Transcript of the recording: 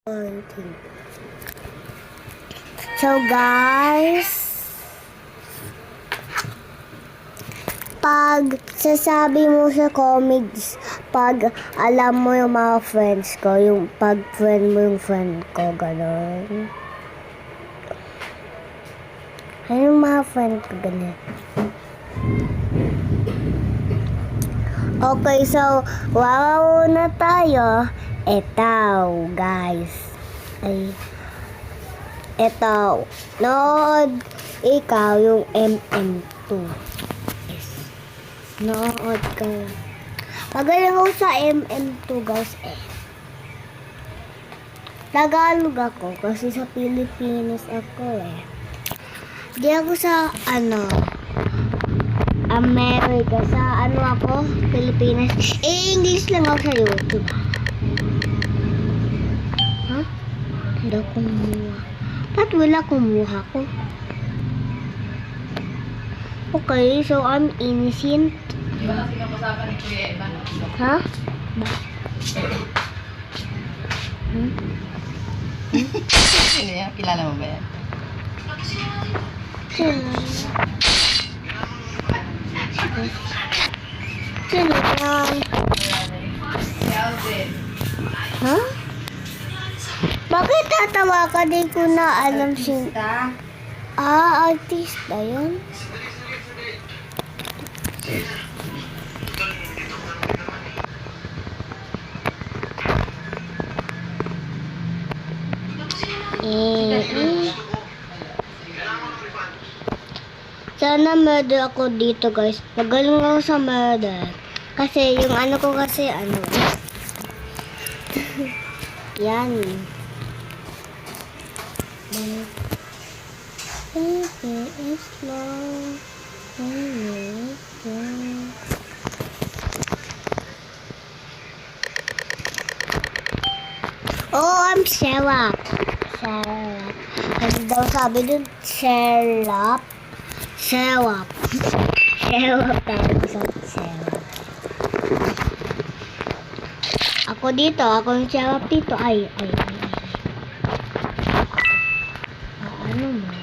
So guys, pag sasabi mo sa comics, pag alam mo yung mga friends ko, yung pag friend mo yung friend ko, gano'n. Ano yung mga friend ko, gano'n. Okay, so, wow na tayo. Eto, guys. Eto, nood ikaw yung MM2. Yes. Nood ka. Magaling ako sa MM2, guys, Tagalog ako kasi sa Pilipinas ako, Di ako sa, America. Sa ako? Pilipinas. English lang ako sa YouTube. Hindi ako kumuha. Ba't wala kumuha ko? Okay, so I'm innocent. Iba kasi kapasapan ni Kuya Evan. Ha? Sino yan? Kilala mo ba yan? Sino yan? Calvin. Ha? Bakit tatawa ka? Di ko na alam si... Artista yun? Sana murder ako dito, guys. Magaling ako sa murder. Kasi yung ko kasi yan. Baby is long. Oh, I'm Sarah. Kasi daw sabi dun, Sarah. Sarap tayo sa sarap. Ako dito, ako yung sarap dito. Ay. Ano mo?